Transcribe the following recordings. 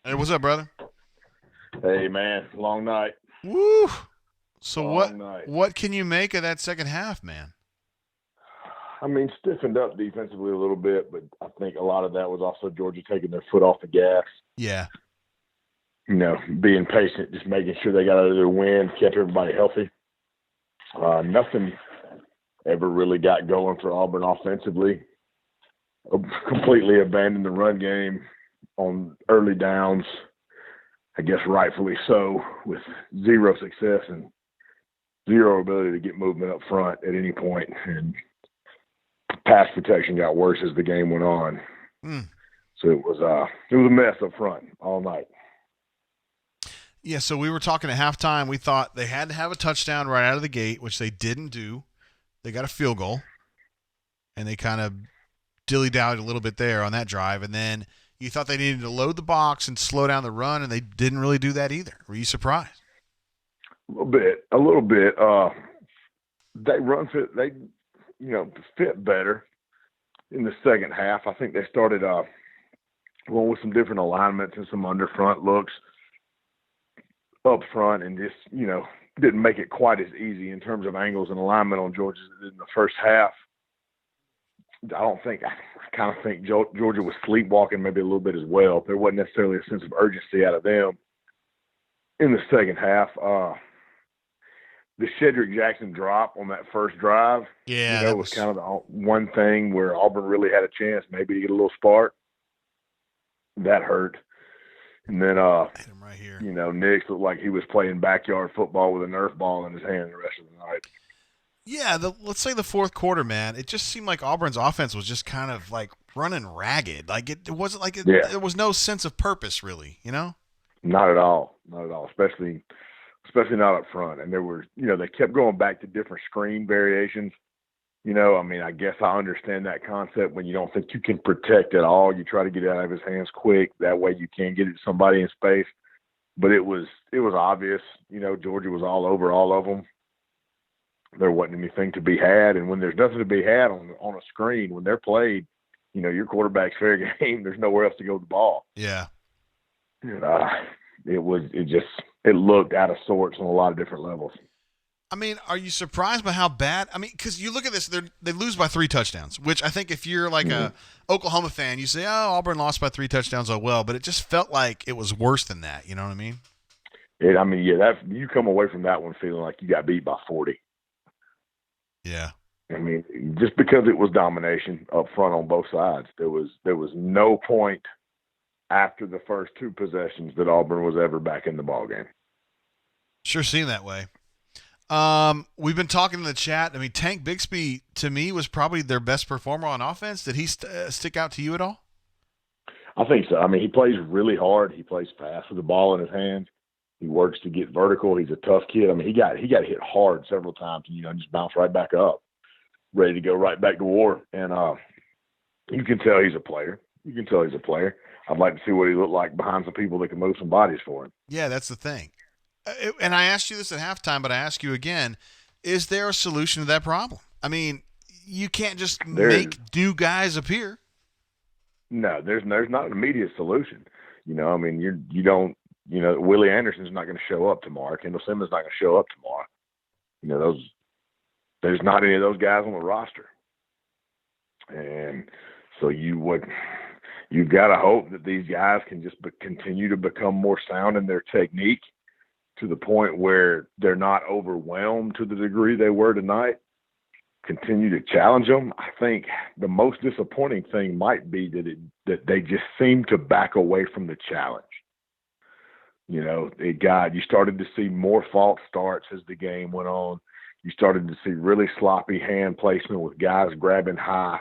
Hey, what's up, brother? Hey man, long night. Woo! So what Long night. what can you make of that second half, man? I mean, stiffened up defensively a little bit, but I think a lot of that was also Georgia taking their foot off the gas. Yeah. Being patient, just making sure they got out of their win, kept everybody healthy. Nothing ever really got going for Auburn offensively. Completely abandoned the run game on early downs. I guess rightfully so, with zero success and zero ability to get movement up front at any point. And pass protection got worse as the game went on. Mm. So it was a mess up front all night. Yeah, so we were talking at halftime. We thought they had to have a touchdown right out of the gate, which they didn't do. They got a field goal, and they kind of dilly-dallied a little bit there on that drive. And then you thought they needed to load the box and slow down the run, and they didn't really do that either. Were you surprised? A little bit, a little bit. They run fit. They fit better in the second half. I think they started going with some different alignments and some underfront looks up front, and just didn't make it quite as easy in terms of angles and alignment on Georgia as it did in the first half. I kind of think Georgia was sleepwalking maybe a little bit as well. There wasn't necessarily a sense of urgency out of them in the second half. The Shedrick Jackson drop on that first drive, Yeah, that was was kind of the one thing where Auburn really had a chance maybe to get a little spark. That hurt. And then, hit him right here. Nix looked like he was playing backyard football with a Nerf ball in his hand the rest of the night. Yeah, let's say the fourth quarter, man. It just seemed like Auburn's offense was just kind of like running ragged. Like it wasn't like Yeah, there was no sense of purpose, really. not at all. Not at all. Especially not up front. And there were, they kept going back to different screen variations. I mean, I guess I understand that concept. When you don't think you can protect at all, you try to get it out of his hands quick. That way you can get it to somebody in space. But it was obvious. Georgia was all over all of them. There wasn't anything to be had. And when there's nothing to be had on a screen, when they're played, your quarterback's fair game. There's nowhere else to go with the ball. Yeah. And, it looked out of sorts on a lot of different levels. I mean, are you surprised by how bad? I mean, because you look at this, they lose by 3 touchdowns, which I think if you're like Mm-hmm. a Oklahoma fan, you say, "Oh, Auburn lost by 3 touchdowns." Oh well, but it just felt like it was worse than that. You know what I mean? That you come away from that one feeling like you got beat by 40. Yeah. I mean, just because it was domination up front on both sides, there was no point after the first two possessions that Auburn was ever back in the ball game. Sure seemed that way. We've been talking in the chat. I mean, Tank Bixby to me was probably their best performer on offense. Did he stick out to you at all? I think so. I mean, he plays really hard. He plays fast with the ball in his hands. He works to get vertical. He's a tough kid. I mean, he got hit hard several times, and just bounced right back up, ready to go right back to war. And you can tell he's a player. You can tell he's a player. I'd like to see what he looked like behind some people that can move some bodies for him. Yeah, that's the thing. And I asked you this at halftime, but I ask you again: is there a solution to that problem? I mean, you can't just There's make new guys appear. no, there's not an immediate solution. I mean, you don't. Willie Anderson's not going to show up tomorrow. Kendall Simmons not going to show up tomorrow. Those there's not any of those guys on the roster, and so you've got to hope that these guys can just continue to become more sound in their technique to the point where they're not overwhelmed to the degree they were tonight. Continue to challenge them. I think the most disappointing thing might be that they just seem to back away from the challenge. You started to see more false starts as the game went on. You started to see really sloppy hand placement with guys grabbing high,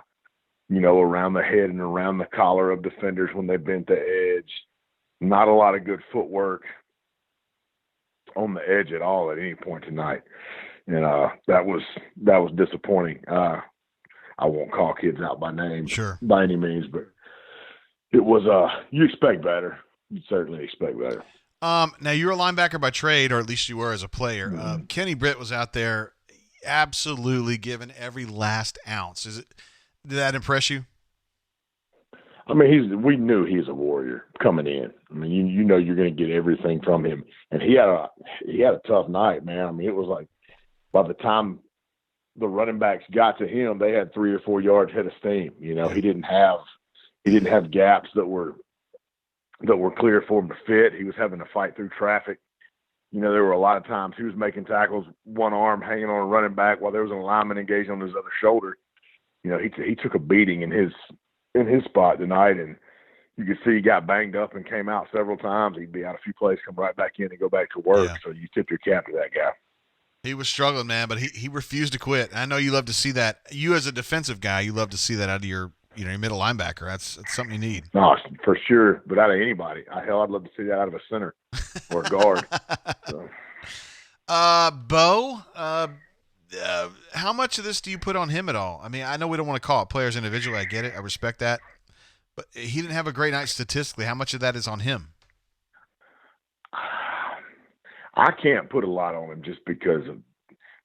around the head and around the collar of defenders when they bent the edge. Not a lot of good footwork on the edge at all at any point tonight. And that was disappointing. I won't call kids out by name Sure. by any means, but it was you expect better. You certainly expect better. Now you're a linebacker by trade, or at least you were as a player. Mm-hmm. Kenny Britt was out there, absolutely giving every last ounce. Did that impress you? I mean, we knew he was a warrior coming in. I mean, you know you're going to get everything from him, and he had a tough night, man. I mean, it was like by the time the running backs got to him, they had 3 or 4 yards head of steam. You know, Yeah. he didn't have gaps that were clear for him to fit. He was having to fight through traffic. You know, there were a lot of times he was making tackles, one arm hanging on a running back while there was an lineman engaged on his other shoulder. You know, he took a beating in his spot tonight, and you could see he got banged up and came out several times. He'd be out a few plays, come right back in and go back to work. Yeah. So you tip your cap to that guy. He was struggling, man, but he refused to quit. I know you love to see that. You as a defensive guy, you love to see that out of your your middle linebacker. That's something you need. No, for sure. But out of anybody, I'd love to see that out of a center or a guard. So. Bo, how much of this do you put on him at all? I mean, I know we don't want to call it players individually. I get it. I respect that. But he didn't have a great night statistically. How much of that is on him? I can't put a lot on him just because of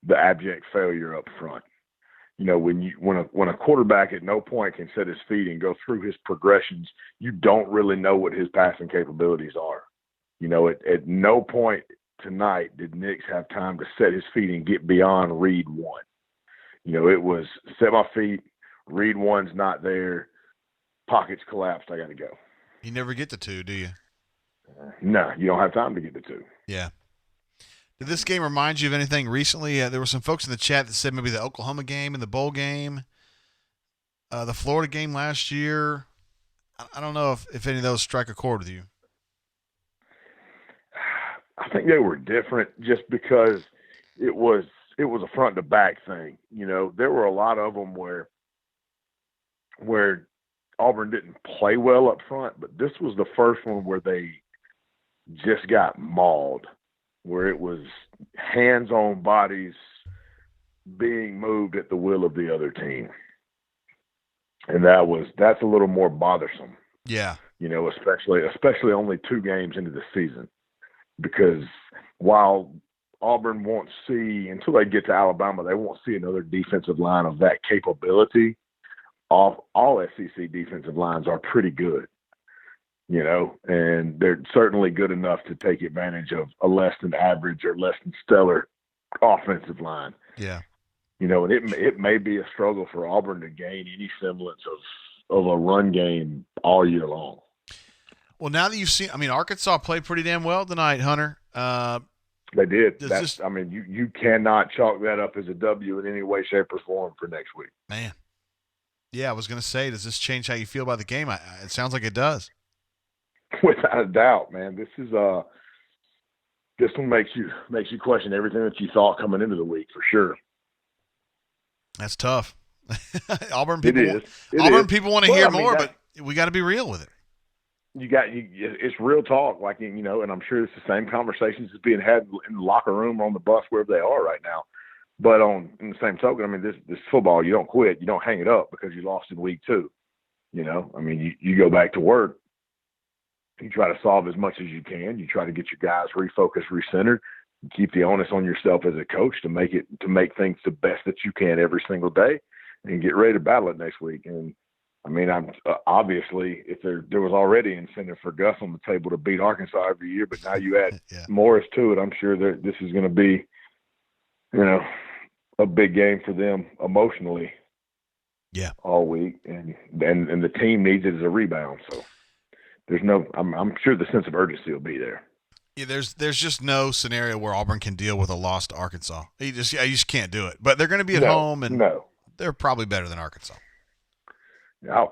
the abject failure up front. You know, when a quarterback at no point can set his feet and go through his progressions, you don't really know what his passing capabilities are. You know, at no point tonight did Nix have time to set his feet and get beyond read one. You know, it was set my feet, read one's not there, pockets collapsed, I got to go. You never get to two, do you? No, you don't have time to get to two. Yeah. Did this game remind you of anything recently? There were some folks in the chat that said maybe the Oklahoma game and the bowl game, the Florida game last year. I don't know if any of those strike a chord with you. I think they were different just because it was a front to back thing. You know, there were a lot of them where Auburn didn't play well up front, but this was the first one where they just got mauled, where it was hands on bodies being moved at the will of the other team. And that's a little more bothersome. Yeah. You know, especially only 2 games into the season. Because while Auburn won't see, until they get to Alabama, they won't see another defensive line of that capability. All SEC defensive lines are pretty good, you know, and they're certainly good enough to take advantage of a less than average or less than stellar offensive line. Yeah. You know, and it may be a struggle for Auburn to gain any semblance of a run game all year long. Well, now that you've seen, I mean, Arkansas played pretty damn well tonight, Hunter. They did. I mean, you cannot chalk that up as a W in any way, shape, or form for next week. Man. Yeah, I was going to say, does this change how you feel about the game? It sounds like it does. Without a doubt, man. This one makes you question everything that you thought coming into the week for sure. That's tough. Auburn people want to hear more, but we got to be real with it. It's real talk, like, you know, and I'm sure it's the same conversations that's being had in the locker room or on the bus, wherever they are right now. But in the same token, I mean, this football, you don't quit, you don't hang it up because you lost in week 2. You know, I mean, you go back to work, you try to solve as much as you can, you try to get your guys refocused, recentered, keep the onus on yourself as a coach to make things the best that you can every single day, and get ready to battle it next week. And I mean, I'm obviously, if there was already incentive for Gus on the table to beat Arkansas every year, but now you add Morris to it, I'm sure that this is going to be, you know, a big game for them emotionally. Yeah. All week, and the team needs it as a rebound. So I'm sure the sense of urgency will be there. Yeah, there's just no scenario where Auburn can deal with a loss to Arkansas. You just can't do it. But they're going to be at home, and they're probably better than Arkansas.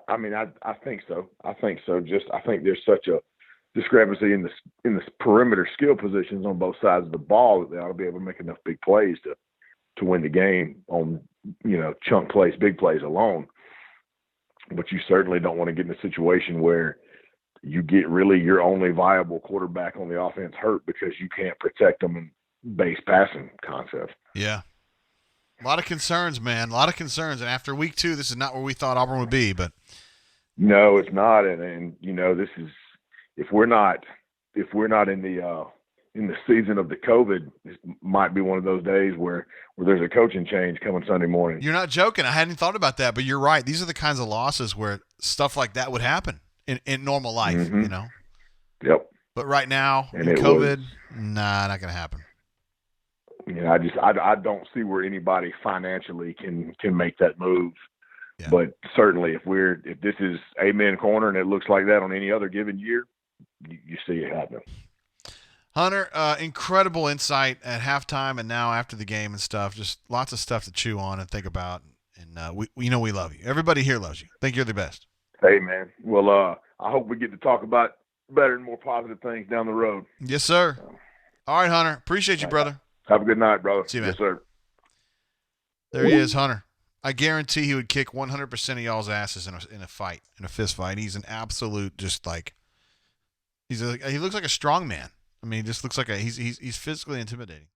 I mean, I think so. I think there's such a discrepancy in the perimeter skill positions on both sides of the ball that they ought to be able to make enough big plays to win the game on, you know, chunk plays, big plays alone. But you certainly don't want to get in a situation where you get really your only viable quarterback on the offense hurt because you can't protect them in base passing concepts. Yeah. A lot of concerns, man. A lot of concerns. And after week 2, this is not where we thought Auburn would be. But no, it's not. And you know, this is if we're not in in the season of the COVID, this might be one of those days where there's a coaching change coming Sunday morning. You're not joking. I hadn't thought about that, but you're right. These are the kinds of losses where stuff like that would happen in normal life, Mm-hmm. you know. Yep. But right now, And in it COVID, was, nah, not going to happen. you know, I don't see where anybody financially can make that move. Yeah. But certainly, if this is Amen Corner and it looks like that on any other given year, you see it happening. Hunter, incredible insight at halftime and now after the game and stuff. Just lots of stuff to chew on and think about. And we know we love you. Everybody here loves you. Think you're the best. Hey, man. Well, I hope we get to talk about better and more positive things down the road. Yes, sir. All right, Hunter. Appreciate you, brother. Have a good night, brother. See you, man. Yes, sir. There he is, Hunter. I guarantee he would kick 100% of y'all's asses in a fight, in a fist fight. He's an absolute, just like, he looks like a strong man. I mean, he just looks like he's physically intimidating.